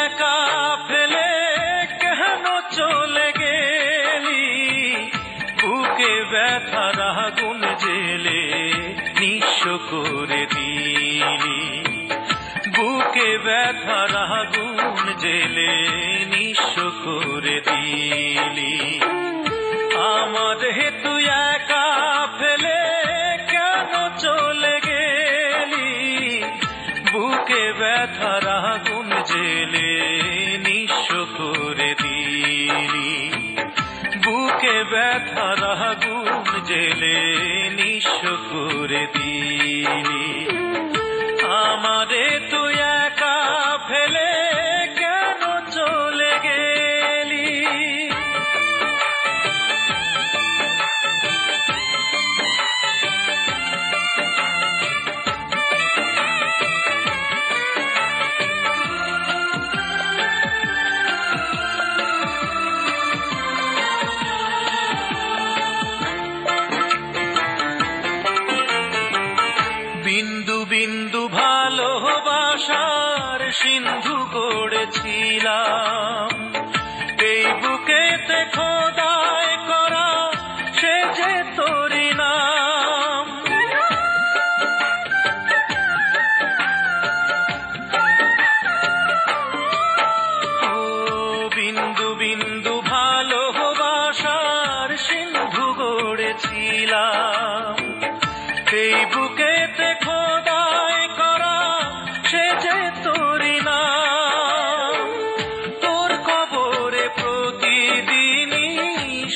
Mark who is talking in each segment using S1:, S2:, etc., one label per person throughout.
S1: একা ফেলে কেন চলে গেলি, বুকে ব্যথার আগুন জেলে নিঃস্ব করে দিলি, বুকে ব্যথার আগুন জেলে নিঃস্ব করে দিলি। আমার হেতু একা ফেলে কেন চলে গেলি, বুকে ব্যথার আগুন জেলে নিঃস্ব করে দিলি, বুকে ব্যথার আগুন জেলে নিঃস্ব করে দিলি। আমারে তুই একা ফেলে কেন চলে গেলি। বিন্দু বিন্দু ভালোবাসার সিন্ধু গড়েছিলাম, এই বুকেতে খোদাই করা সে যে তোরি নাম। ও বিন্দু বিন্দু ভালোবাসার সিন্ধু গড়েছিলাম, এই বুকেতে খোদাই করা সে যে তোরি নাম। তোর কবরে প্রতিদিনই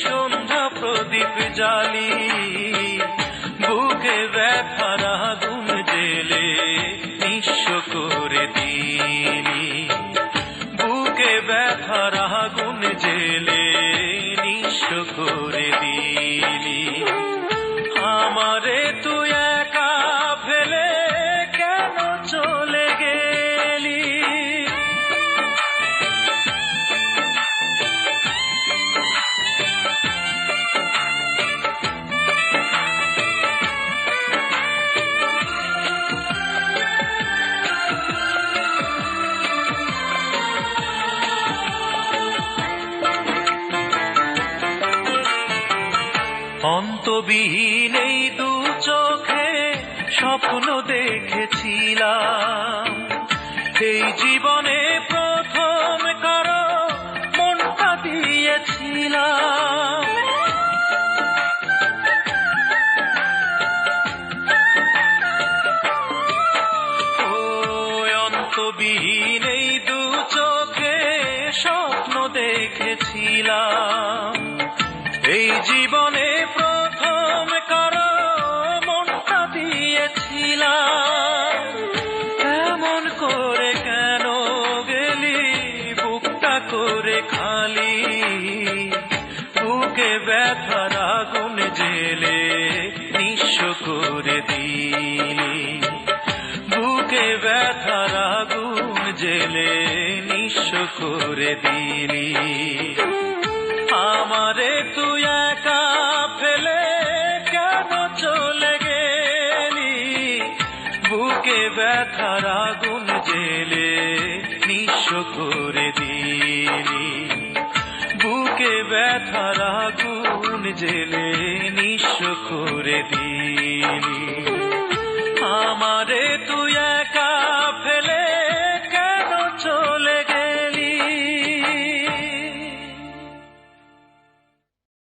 S1: সন্ধ্যা প্রদীপ জ্বালি, বুকে ব্যথার আগুন জেলে নিঃস্ব করে দিলি, বুকে ব্যথার আগুন জেলে নিঃস্ব করে দিলি। আমারে তুই একা ফেলে কেন চলে গেলি। অন্তবিহীন এই দু চোখে স্বপ্ন দেখেছিলাম, এই জীবনে প্রথম কারো মনটা দিয়েছিলাম। ও অন্তবিহীন এই দু চোখে স্বপ্ন দেখেছিলাম, এই জীবনে প্রথম কারো মনটা দিয়েছিলাম। এমন করে কেন গেলি, বুকটা করে খালি, বুকে ব্যথার আগুন জেলে নিঃস্ব করে দিলি, বুকে ব্যথার আগুন জেলে নিঃস্ব করে দিলি। আমারে তুই একা ফেলে কেন চলে গেলি, বুকে ব্যথার আগুন জেলে নিঃস্ব করে দিলি, বুকে ব্যথার আগুন জেলে নিঃস্ব করে দিলি। আমার